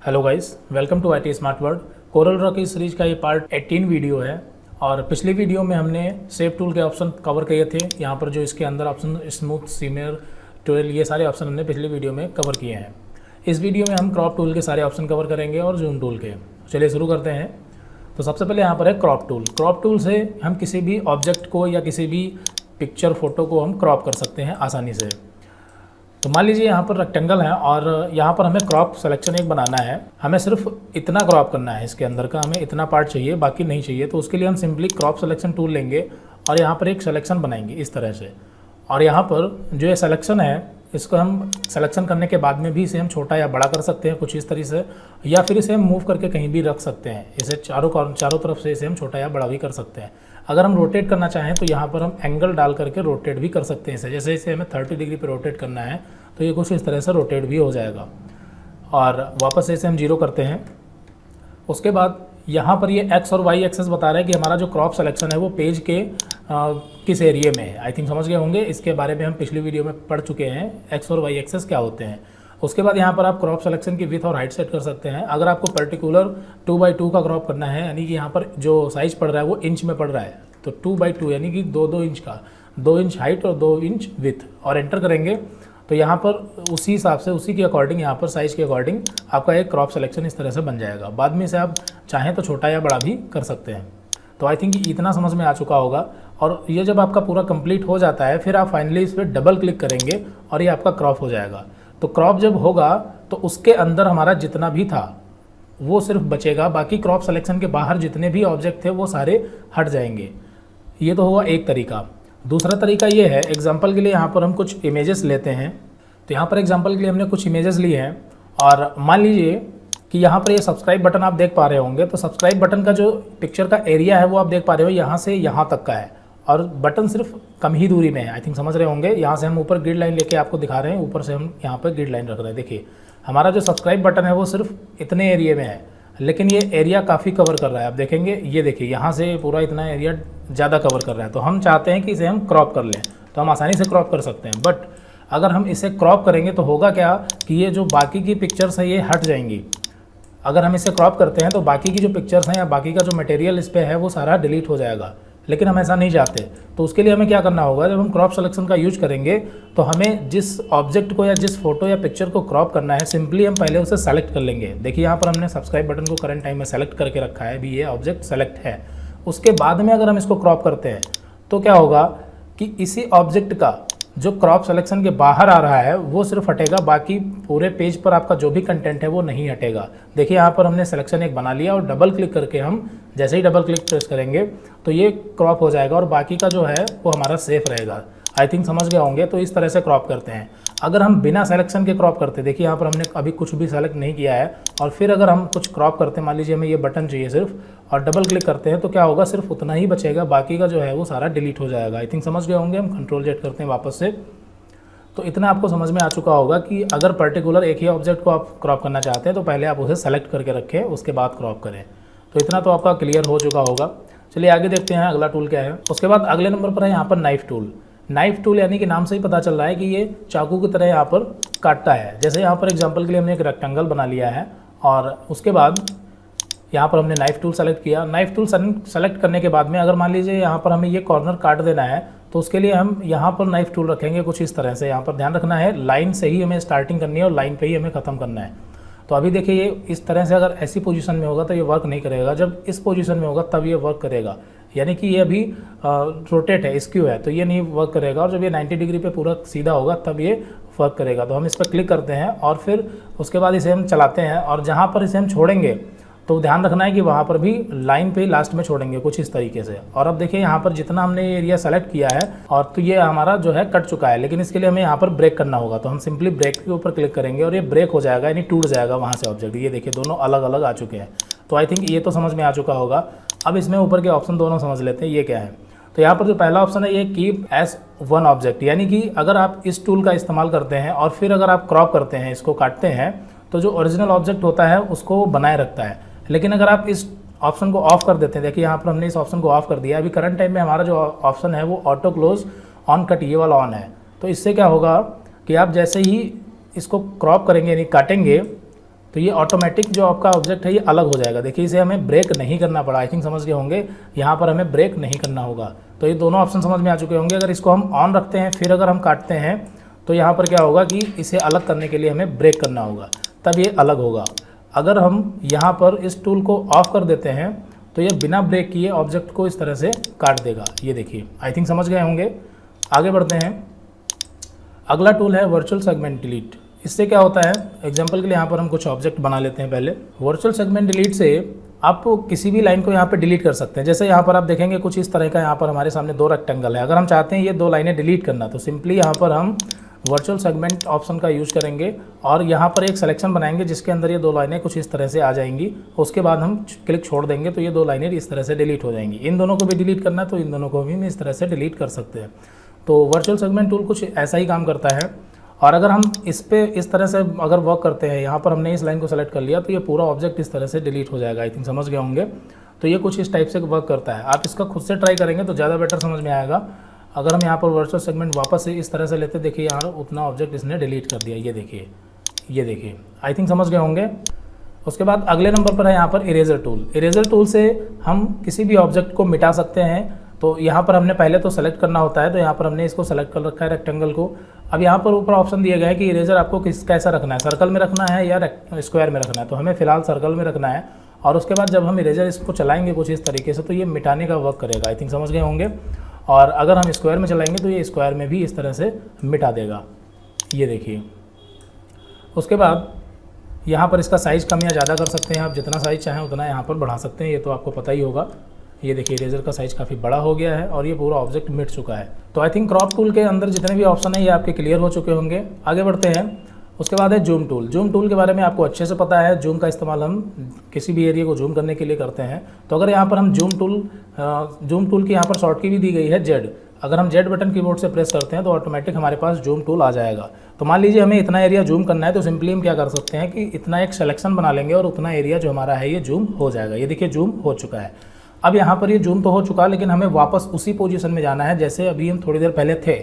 Hello guys, welcome to IT smart world. Corel draw की series का ये part 18 video है और पिछली वीडियो में हमने शेप टूल के ऑप्शन कवर किए थे। यहाँ पर जो इसके अंदर ऑप्शन स्मूथ, सीमियर, ट्वेल, ये सारे ऑप्शन हमने पिछली वीडियो में कवर किए हैं। इस वीडियो में हम क्रॉप टूल के सारे ऑप्शन कवर करेंगे और जूम टूल के। चलिए शुरू करते हैं। तो सबसे पहले यहाँ पर है क्रॉप टूल। क्रॉप टूल से हम किसी भी ऑब्जेक्ट को या किसी भी पिक्चर फोटो को हम क्रॉप कर सकते हैं आसानी से। तो मान लीजिए यहाँ पर रेक्टेंगल है और यहाँ पर हमें क्रॉप सिलेक्शन एक बनाना है। हमें सिर्फ इतना क्रॉप करना है, इसके अंदर का हमें इतना पार्ट चाहिए, बाकी नहीं चाहिए। तो उसके लिए हम सिंपली क्रॉप सिलेक्शन टूल लेंगे और यहाँ पर एक सिलेक्शन बनाएंगे इस तरह से। और यहाँ पर जो ये सिलेक्शन है, इसको हम सिलेक्शन करने के बाद में भी इसे हम छोटा या बड़ा कर सकते हैं कुछ इस तरीके से, या फिर इसे हम मूव करके कहीं भी रख सकते हैं। इसे चारों तरफ से इसे हम छोटा या बड़ा भी कर सकते हैं। अगर हम रोटेट करना चाहें तो यहाँ पर हम एंगल डाल करके रोटेट भी कर सकते हैं इसे। जैसे इसे हमें 30 डिग्री पे रोटेट करना है तो ये कुछ इस तरह से रोटेट भी हो जाएगा। और वापस से इसे हम 0 करते हैं। उसके बाद यहाँ पर ये एक्स और वाई एक्सेस बता रहा है कि हमारा जो क्रॉप सिलेक्शन है वो पेज के किस एरिया में है। आई थिंक समझ गए होंगे, इसके बारे में हम पिछली वीडियो में पढ़ चुके हैं, एक्स और वाई एक्सेस क्या होते हैं। उसके बाद यहाँ पर आप क्रॉप सिलेक्शन की विथ और हाइट सेट कर सकते हैं। अगर आपको पर्टिकुलर 2x2 का क्रॉप करना है, यानी कि यहाँ पर जो साइज पड़ रहा है वो इंच में पड़ रहा है, तो 2x2 यानी कि 2 इंच का, 2 इंच हाइट और 2 इंच विथ, और एंटर करेंगे तो यहाँ पर उसी हिसाब से, उसी के अकॉर्डिंग, यहाँ पर साइज़ के अकॉर्डिंग आपका एक क्रॉप सिलेक्शन इस तरह से बन जाएगा। बाद में इसे आप चाहें तो छोटा या बड़ा भी कर सकते हैं। तो आई थिंक इतना समझ में आ चुका होगा। और ये जब आपका पूरा कंप्लीट हो जाता है फिर आप फाइनली इस पर डबल क्लिक करेंगे और ये आपका क्रॉप हो जाएगा। तो क्रॉप जब होगा तो उसके अंदर हमारा जितना भी था वो सिर्फ बचेगा, बाकी क्रॉप सिलेक्शन के बाहर जितने भी ऑब्जेक्ट थे वो सारे हट जाएंगे। ये तो हुआ एक तरीका। दूसरा तरीका ये है, एग्जांपल के लिए यहाँ पर हम कुछ इमेजेस लेते हैं। तो यहाँ पर एग्जांपल के लिए हमने कुछ इमेजेस लिए हैं और मान लीजिए कि यहाँ पर ये सब्सक्राइब बटन आप देख पा रहे होंगे। तो सब्सक्राइब बटन का जो पिक्चर का एरिया है वो आप देख पा रहे हो, यहाँ से यहाँ तक का है और बटन सिर्फ कम ही दूरी में है। आई थिंक समझ रहे होंगे। यहाँ से हम ऊपर ग्रिड लाइन लेके आपको दिखा रहे हैं, ऊपर से हम यहाँ पर ग्रिड लाइन रख रहे हैं। देखिए हमारा जो सब्सक्राइब बटन है वो सिर्फ इतने एरिया में है, लेकिन ये एरिया काफ़ी कवर कर रहा है। आप देखेंगे, ये देखिए यहाँ से पूरा इतना एरिया ज़्यादा कवर कर रहा है। तो हम चाहते हैं कि इसे हम क्रॉप कर लें, तो हम आसानी से क्रॉप कर सकते हैं। बट अगर हम इसे क्रॉप करेंगे तो होगा क्या कि ये जो बाकी की पिक्चर्स है ये हट जाएंगी। अगर हम इसे क्रॉप करते हैं तो बाकी की जो पिक्चर्स हैं या बाकी का जो मटेरियल इस पर है वो सारा डिलीट हो जाएगा, लेकिन हम ऐसा नहीं चाहते। तो उसके लिए हमें क्या करना होगा, जब हम क्रॉप सिलेक्शन का यूज करेंगे तो हमें जिस ऑब्जेक्ट को या जिस फोटो या पिक्चर को क्रॉप करना है, सिंपली हम पहले उसे सेलेक्ट कर लेंगे। देखिए यहाँ पर हमने सब्सक्राइब बटन को करंट टाइम में सेलेक्ट करके रखा है, अभी ये ऑब्जेक्ट सेलेक्ट है। उसके बाद में अगर हम इसको क्रॉप करते हैं तो क्या होगा कि इसी ऑब्जेक्ट का जो क्रॉप सिलेक्शन के बाहर आ रहा है वो सिर्फ हटेगा, बाकी पूरे पेज पर आपका जो भी कंटेंट है वो नहीं हटेगा। देखिए यहाँ पर हमने सिलेक्शन एक बना लिया और डबल क्लिक करके हम जैसे ही डबल क्लिक प्रेस करेंगे तो ये क्रॉप हो जाएगा और बाकी का जो है वो हमारा सेफ रहेगा। आई थिंक समझ गए होंगे। तो इस तरह से क्रॉप करते हैं। अगर हम बिना सिलेक्शन के क्रॉप करते, देखिए यहाँ पर हमने अभी कुछ भी सेलेक्ट नहीं किया है, और फिर अगर हम कुछ क्रॉप करते हैं, मान लीजिए हमें ये बटन चाहिए सिर्फ, और डबल क्लिक करते हैं तो क्या होगा, सिर्फ उतना ही बचेगा, बाकी का जो है वो सारा डिलीट हो जाएगा। आई थिंक समझ गए होंगे। हम कंट्रोल जेड करते हैं वापस से। तो इतना आपको समझ में आ चुका होगा कि अगर पर्टिकुलर एक ही ऑब्जेक्ट को आप क्रॉप करना चाहते हैं तो पहले आप उसे सेलेक्ट करके रखें, उसके बाद क्रॉप करें। तो इतना तो आपका क्लियर हो चुका होगा। चलिए आगे देखते हैं अगला टूल क्या है। उसके बाद अगले नंबर पर है यहाँ पर नाइफ टूल। नाइफ टूल यानी कि नाम से ही पता चल रहा है कि ये चाकू की तरह यहाँ पर काटता है। जैसे यहाँ पर एग्जाम्पल के लिए हमने एक रेक्टेंगल बना लिया है और उसके बाद यहाँ पर हमने नाइफ टूल सेलेक्ट किया। नाइफ टूल सेलेक्ट करने के बाद में अगर मान लीजिए यहाँ पर हमें ये कॉर्नर काट देना है तो उसके लिए हम यहाँ पर नाइफ टूल रखेंगे कुछ इस तरह से। यहाँ पर ध्यान रखना है, लाइन से ही हमें स्टार्टिंग करनी है और लाइन पे ही हमें ख़त्म करना है। तो अभी देखिए ये इस तरह से अगर ऐसी पोजीशन में होगा तो ये वर्क नहीं करेगा, जब इस पोजीशन में होगा तब ये वर्क करेगा। यानी कि ये अभी रोटेट है, स्क्यू है, तो ये नहीं वर्क करेगा। और जब ये 90 डिग्री पे पूरा सीधा होगा तब ये वर्क करेगा। तो हम इस पर क्लिक करते हैं और फिर उसके बाद इसे हम चलाते हैं, और जहाँ पर इसे हम छोड़ेंगे तो ध्यान रखना है कि वहाँ पर भी लाइन पे लास्ट में छोड़ेंगे कुछ इस तरीके से। और अब देखिए यहाँ पर जितना हमने एरिया सेलेक्ट किया है और तो ये हमारा जो है कट चुका है, लेकिन इसके लिए हमें यहाँ पर ब्रेक करना होगा। तो हम सिंपली ब्रेक के ऊपर क्लिक करेंगे और ये ब्रेक हो जाएगा, यानी टूट जाएगा वहाँ से ऑब्जेक्ट। ये देखिए दोनों अलग अलग आ चुके हैं। तो आई थिंक ये तो समझ में आ चुका होगा। अब इसमें ऊपर के ऑप्शन दोनों समझ लेते हैं ये क्या है। तो यहाँ पर जो पहला ऑप्शन है ये कीप एज वन ऑब्जेक्ट, यानी कि अगर आप इस टूल का इस्तेमाल करते हैं और फिर अगर आप क्रॉप करते हैं, इसको काटते हैं, तो जो ओरिजिनल ऑब्जेक्ट होता है उसको बनाए रखता है। लेकिन अगर आप इस ऑप्शन को ऑफ कर देते हैं, देखिए यहाँ पर हमने इस ऑप्शन को ऑफ कर दिया। अभी करंट टाइम में हमारा जो ऑप्शन है वो ऑटो क्लोज ऑन कट, ये वाला ऑन है। तो इससे क्या होगा कि आप जैसे ही इसको क्रॉप करेंगे यानी काटेंगे तो ये ऑटोमेटिक जो आपका ऑब्जेक्ट है ये अलग हो जाएगा। देखिए इसे हमें ब्रेक नहीं करना पड़ा, आई थिंक समझ गए होंगे, यहाँ पर हमें ब्रेक नहीं करना होगा। तो ये दोनों ऑप्शन समझ में आ चुके होंगे। अगर इसको हम ऑन रखते हैं फिर अगर हम काटते हैं तो यहाँ पर क्या होगा कि इसे अलग करने के लिए हमें ब्रेक करना होगा, तब ये अलग होगा। अगर हम यहाँ पर इस टूल को ऑफ कर देते हैं तो ये बिना ब्रेक किए ऑब्जेक्ट को इस तरह से काट देगा। ये देखिए, आई थिंक समझ गए होंगे। आगे बढ़ते हैं। अगला टूल है वर्चुअल सेगमेंट डिलीट। इससे क्या होता है, एग्जांपल के लिए यहाँ पर हम कुछ ऑब्जेक्ट बना लेते हैं पहले। वर्चुअल सेगमेंट डिलीट से आप किसी भी लाइन को यहाँ पे डिलीट कर सकते हैं। जैसे यहाँ पर आप देखेंगे कुछ इस तरह का यहाँ पर हमारे सामने 2 रेक्टेंगल है। अगर हम चाहते हैं ये 2 लाइनें डिलीट करना तो सिंपली यहाँ पर हम वर्चुअल सेगमेंट ऑप्शन का यूज़ करेंगे और यहाँ पर एक सिलेक्शन बनाएंगे जिसके अंदर ये 2 लाइनें कुछ इस तरह से आ जाएंगी। उसके बाद हम क्लिक छोड़ देंगे तो ये 2 लाइनें इस तरह से डिलीट हो जाएंगी। इन दोनों को भी डिलीट करना है तो इन दोनों को भी इस तरह से डिलीट कर सकते हैं। तो वर्चुअल सेगमेंट टूल कुछ ऐसा ही काम करता है। और अगर हम इस पे इस तरह से अगर वर्क करते हैं, यहाँ पर हमने इस लाइन को सेलेक्ट कर लिया तो ये पूरा ऑब्जेक्ट इस तरह से डिलीट हो जाएगा। आई थिंक समझ गए होंगे। तो ये कुछ इस टाइप से वर्क करता है। आप इसका खुद से ट्राई करेंगे तो ज़्यादा बेटर समझ में आएगा। अगर हम यहाँ पर वर्चुअल सेगमेंट वापस से इस तरह से लेते, देखिए यहाँ उतना ऑब्जेक्ट इसने डिलीट कर दिया। ये देखिए, आई थिंक समझ गए होंगे। उसके बाद अगले नंबर पर है यहाँ पर इरेजर टूल। इरेजर टूल से हम किसी भी ऑब्जेक्ट को मिटा सकते हैं। तो यहाँ पर हमने पहले तो सेलेक्ट करना होता है, तो यहाँ पर हमने इसको सेलेक्ट कर रखा है रेक्टेंगल को। अब यहाँ पर ऊपर ऑप्शन दिया गया है कि इरेजर आपको कैसा रखना है, सर्कल में रखना है या स्क्वायर में रखना है। तो हमें फिलहाल सर्कल में रखना है। और उसके बाद जब हम इरेजर इसको चलाएंगे कुछ इस तरीके से तो ये मिटाने का वर्क करेगा। आई थिंक समझ गए होंगे। और अगर हम स्क्वायर में चलाएंगे तो ये स्क्वायर में भी इस तरह से मिटा देगा। ये देखिए। उसके बाद यहाँ पर इसका साइज़ कम या ज़्यादा कर सकते हैं आप, जितना साइज़ चाहें उतना यहाँ पर बढ़ा सकते हैं। ये तो आपको पता ही होगा। ये देखिए इरेजर का साइज़ काफ़ी बड़ा हो गया है और ये पूरा ऑब्जेक्ट मिट चुका है। तो आई थिंक क्रॉप टूल के अंदर जितने भी ऑप्शन है ये आपके क्लियर हो चुके होंगे। आगे बढ़ते हैं। उसके बाद है जूम टूल। जूम टूल के बारे में आपको अच्छे से पता है। जूम का इस्तेमाल हम किसी भी एरिया को जूम करने के लिए करते हैं। तो अगर यहाँ पर हम जूम टूल की यहाँ पर शॉर्ट की भी दी गई है जेड। अगर हम जेड बटन कीबोर्ड से प्रेस करते हैं तो ऑटोमेटिक हमारे पास जूम टूल आ जाएगा। तो मान लीजिए हमें इतना एरिया जूम करना है तो सिंपली हम क्या कर सकते हैं कि इतना एक सिलेक्शन बना लेंगे और उतना एरिया जो हमारा है ये जूम हो जाएगा। ये देखिए जूम हो चुका है। अब यहाँ पर ये जूम तो हो चुका, लेकिन हमें वापस उसी पोजीशन में जाना है जैसे अभी हम थोड़ी देर पहले थे।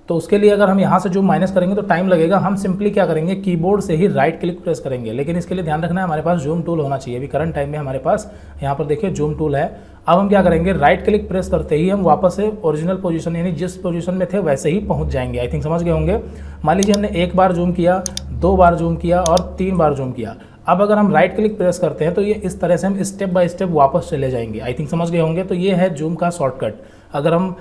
तो उसके लिए अगर हम यहाँ से जूम माइनस करेंगे तो टाइम लगेगा। हम सिंपली क्या करेंगे, कीबोर्ड से ही राइट क्लिक प्रेस करेंगे। लेकिन इसके लिए ध्यान रखना है हमारे पास जूम टूल होना चाहिए। अभी करंट टाइम में हमारे पास यहाँ पर देखिए जूम टूल है। अब हम क्या करेंगे, राइट क्लिक प्रेस करते ही हम वापस से ओरिजिनल पोजीशन यानी जिस पोजीशन में थे वैसे ही पहुँच जाएंगे। आई थिंक समझ गए होंगे। मान लीजिए हमने 1 बार जूम किया, 2 बार जूम किया और 3 बार जूम किया। अब अगर हम राइट क्लिक प्रेस करते हैं तो ये इस तरह से हम स्टेप बाय स्टेप वापस चले जाएंगे। आई थिंक समझ गए होंगे। तो ये है जूम का शॉर्टकट। अगर हम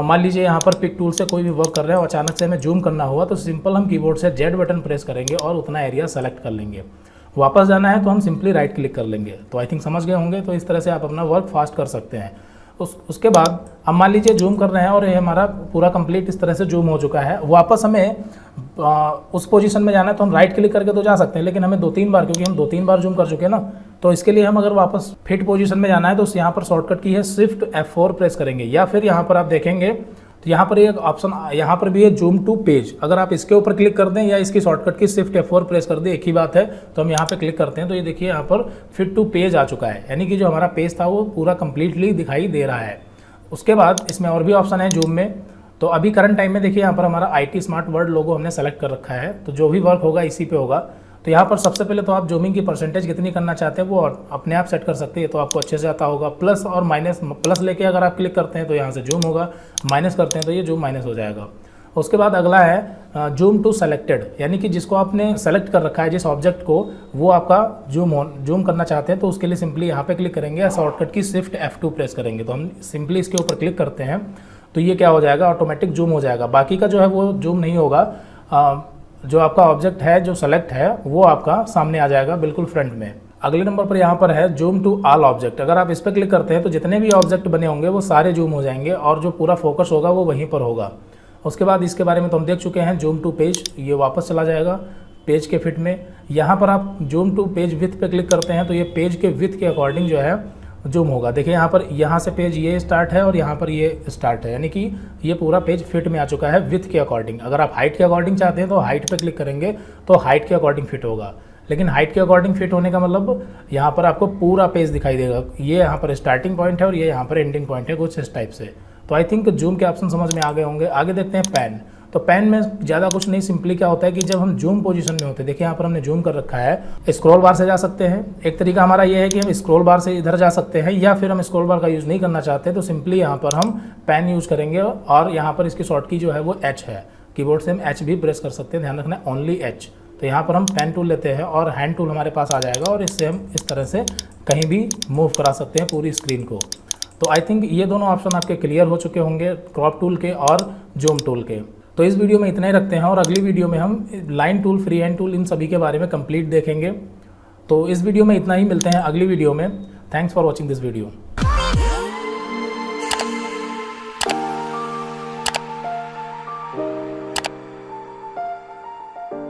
मान लीजिए यहाँ पर पिक टूल से कोई भी वर्क कर रहे हैं और अचानक से हमें जूम करना हुआ तो सिंपल हम कीबोर्ड से जेड बटन प्रेस करेंगे और उतना एरिया सेलेक्ट कर लेंगे। वापस जाना है तो हम सिंपली राइट क्लिक कर लेंगे। तो आई थिंक समझ गए होंगे। तो इस तरह से आप अपना वर्क फास्ट कर सकते हैं। उसके बाद अब मान लीजिए जूम कर रहे हैं और ये हमारा पूरा कंप्लीट इस तरह से जूम हो चुका है। वापस हमें उस पोजीशन में जाना है तो हम राइट क्लिक करके तो जा सकते हैं, लेकिन हमें 2-3 बार, क्योंकि हम 2-3 बार जूम कर चुके हैं ना, तो इसके लिए हम अगर वापस फिट पोजीशन में जाना है तो यहाँ पर शॉर्टकट की है शिफ्ट F4 प्रेस करेंगे। या फिर यहाँ पर आप देखेंगे तो यहाँ पर एक ऑप्शन यहाँ पर भी है जूम टू पेज। अगर आप इसके ऊपर क्लिक कर दें या इसकी शॉर्टकट की शिफ्ट F4 प्रेस कर दें, एक ही बात है। तो हम यहाँ पे क्लिक करते हैं तो ये देखिए यहाँ पर फिट टू पेज आ चुका है, यानी कि जो हमारा पेज था वो पूरा कंप्लीटली दिखाई दे रहा है। उसके बाद इसमें और भी ऑप्शन है जूम में। तो अभी करंट टाइम में देखिए यहाँ पर हमारा IT स्मार्ट वर्ड लोगो हमने सेलेक्ट कर रखा है। तो जो भी वर्क होगा इसी पे होगा। तो यहाँ पर सबसे पहले तो आप जूमिंग की परसेंटेज कितनी करना चाहते हैं वो अपने आप सेट कर सकते हैं। तो आपको अच्छे से आता होगा। प्लस और माइनस, प्लस लेके अगर आप क्लिक करते हैं तो यहाँ से जूम होगा, माइनस करते हैं तो ये जूम माइनस हो जाएगा। उसके बाद अगला है जूम टू सेलेक्टेड, यानी कि जिसको आपने सेलेक्ट कर रखा है, जिस ऑब्जेक्ट को वो आपका जूम करना चाहते हैं तो उसके लिए सिंपली यहाँ पे क्लिक करेंगे या शॉर्टकट की शिफ्ट F2 प्रेस करेंगे। तो हम सिंपली इसके ऊपर क्लिक करते हैं तो ये क्या हो जाएगा, ऑटोमेटिक जूम हो जाएगा। बाकी का जो है वो जूम नहीं होगा। जो आपका ऑब्जेक्ट है जो सेलेक्ट है वो आपका सामने आ जाएगा बिल्कुल फ्रंट में। अगले नंबर पर यहाँ पर है जूम टू ऑल ऑब्जेक्ट। अगर आप इस पर क्लिक करते हैं तो जितने भी ऑब्जेक्ट बने होंगे वो सारे जूम हो जाएंगे और जो पूरा फोकस होगा वो वहीं पर होगा। उसके बाद इसके बारे में तो हम देख चुके हैं। जूम टू पेज, ये वापस चला जाएगा पेज के फिट में। यहाँ पर आप जूम टू पेज विथ पे क्लिक करते हैं तो ये पेज के विथ के अकॉर्डिंग जो है जूम होगा। देखिए यहाँ पर यहाँ से पेज ये स्टार्ट है और यहाँ पर ये स्टार्ट है, यानी कि ये पूरा पेज फिट में आ चुका है विथ के अकॉर्डिंग। अगर आप हाइट के अकॉर्डिंग चाहते हैं तो हाइट पे क्लिक करेंगे तो हाइट के अकॉर्डिंग फिट होगा। लेकिन हाइट के अकॉर्डिंग फिट होने का मतलब यहाँ पर आपको पूरा पेज दिखाई देगा। ये यहाँ पर स्टार्टिंग पॉइंट है और ये यहाँ पर एंडिंग पॉइंट है, कुछ इस टाइप से। तो आई थिंक जूम के ऑप्शन समझ में आ गए होंगे। आगे देखते हैं पैन। तो पेन में ज़्यादा कुछ नहीं, सिंपली क्या होता है कि जब हम जूम पोजीशन में होते हैं, देखिए यहाँ पर हमने जूम कर रखा है, स्क्रॉल बार से जा सकते हैं। एक तरीका हमारा ये है कि हम स्क्रॉल बार से इधर जा सकते हैं, या फिर हम स्क्रॉल बार का यूज़ नहीं करना चाहते तो सिंपली यहाँ पर हम पेन यूज़ करेंगे और यहाँ पर इसकी शॉर्ट की जो है वो एच है, कीबोर्ड से हम एच भी प्रेस कर सकते हैं, ध्यान रखना ओनली एच। तो यहाँ पर हम पेन टूल लेते हैं और हैंड टूल हमारे पास आ जाएगा और इससे हम इस तरह से कहीं भी मूव करा सकते हैं पूरी स्क्रीन को। तो आई थिंक ये दोनों ऑप्शन आपके क्लियर हो चुके होंगे, क्रॉप टूल के और जूम टूल के। तो इस वीडियो में इतना ही रखते हैं और अगली वीडियो में हम line tool, free hand tool, इन सभी के बारे में कंप्लीट देखेंगे। तो इस वीडियो में इतना ही, मिलते हैं अगली वीडियो में। Thanks for watching this video.